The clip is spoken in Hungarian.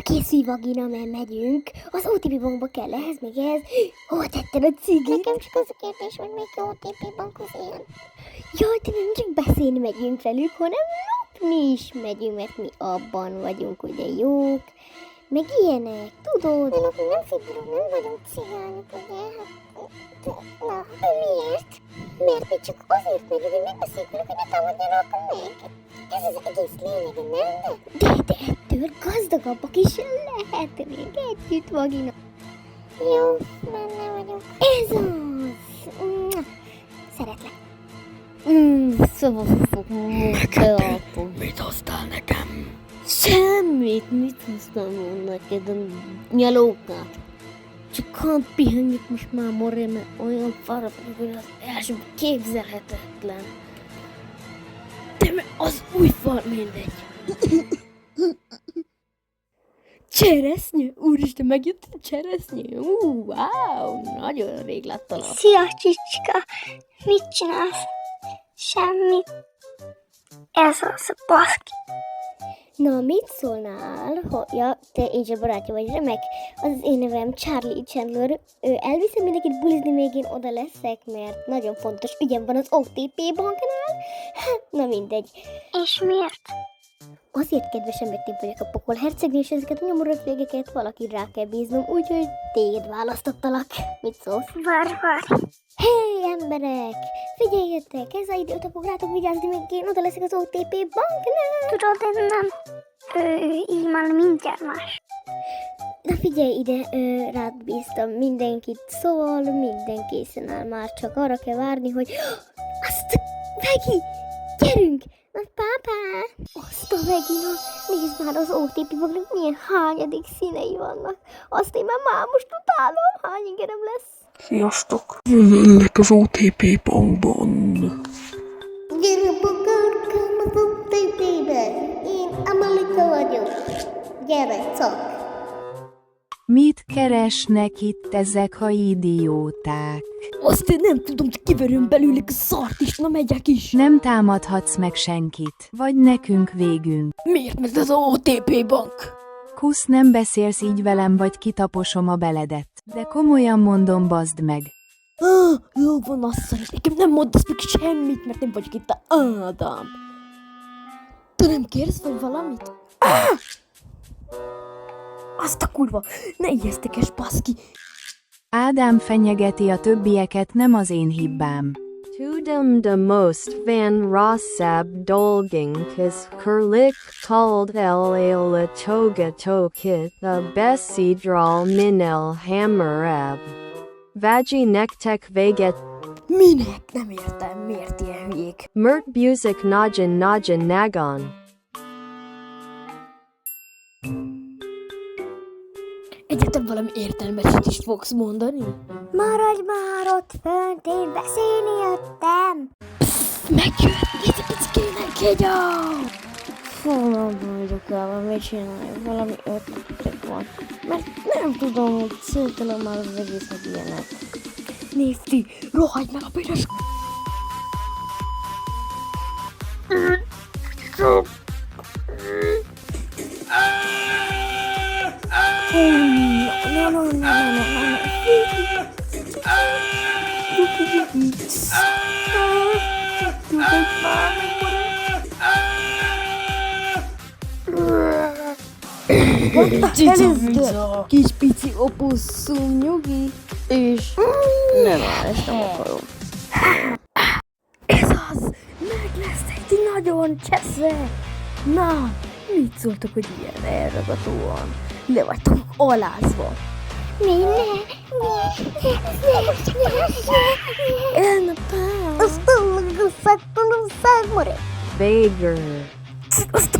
Készülj, vagina, mert megyünk. Az OTP bankba kell, ehhez még ez. Hova tetted a cigit? Nekem csak az a kérdés, hogy melyik OTP bankhoz ilyen. Jaj, de nem csak beszélni megyünk velük, hanem lopni is megyünk, mert mi abban vagyunk ugye jók. Meg ilyenek, tudod? De lopni nem figurunk, nem vagyunk cigányok, ugye? Na, miért? Mert mi csak azért megyünk, hogy megbeszéljük velük, hogy ne támadjanak meg. Ez az egész lényege, nem? De ettől gazdagabbak is lehetnénk együtt, vagina. Jó, benne vagyok. Ez az! Szeretlek. Szóval Mit hoztál nekem? Semmit, mit hoztam volna neked a nyalókát? Csak pihenjük most már, Moré, mert olyan fáradt, hogy az első képzelhetetlen. De az új fal mindegy. Cseresznye? Úristen, megjött a cseresznye? Wow, nagyon rég láttalak. Szia, csicska! Mit csinálsz? Semmi. Ez az a baszki. Na, mit szólnál, ja, te és a barátja vagy, remek, az az én nevem Charlie Chandler, elviszem mindenkit bulizni, még én oda leszek, mert nagyon fontos ügyem van az OTP banknál, na mindegy. És miért? Azért, kedvesem, mert én vagyok a pokol hercegnő, és ezeket a nyomorult végeket valaki rá kell bíznom, úgyhogy téged választottalak. Mit szólsz? Vár. Hé, emberek! Figyeljetek, ez a időt fog rátok vigyázni, még én oda leszek az OTP banknál. Tudod, ez nem. Így már mindjárt más. Na figyelj ide, rád bíztam mindenkit, szóval minden készen áll, már csak arra kell várni, hogy... Azt! Vegi! Gyerünk! Na pápá! Azt a Vegina! Nézd már az OTP banknak milyen hányadik színei vannak. Azt én már most utálom, hány ingerem lesz. Sziasztok! Üdvözöllek az OTP bankban. Gyere bogarkám az OTP-be! Én Amalika vagyok. Gyere csak! Mit keresnek itt ezek a idióták? Azt én nem tudom, hogy kiverőm belőlük a szart is, na megyek is. Nem támadhatsz meg senkit, vagy nekünk végünk. Miért? Mert ez az OTP bank. Kusz, nem beszélsz így velem, vagy kitaposom a beledet. De komolyan mondom, bazd meg. Jó van, asszony, nekem nem mondasz meg semmit, mert nem vagyok itt a Ádám. Te nem kérsz vagy valamit? Azt a kurva, ne ijesztekes, baszki. Ádám fenyegeti a többieket, nem az én hibám. Tudum de most van Rossab dolging his kurlik called el la toga tokit the besidral minel hammerab. Vagi nektek veget Minek? Nem értem, miért ilyen hülyék? mert buzik najan nagon. Egyetem valami értelmeset is fogsz mondani? Maradj már ott fönt, én beszélni jöttem. Megjött, nézd a picikének, kegyó! Fonalban vagyok el, mit csináljak, valami ötletek van. Mert nem tudom, hogy szételen már az egész meg ilyenek. Nézd, rohagy meg a piros... Cica, kis pici oposszum, nyugi, és nem áll, ezt nem akarom. Ez az! Meg lesz egy nagyon csesze! Na, mit szóltok, hogy ilyen elragadóan? Le vagytok alázva! Elnapám! Azt a szagmore. Vader. Azt a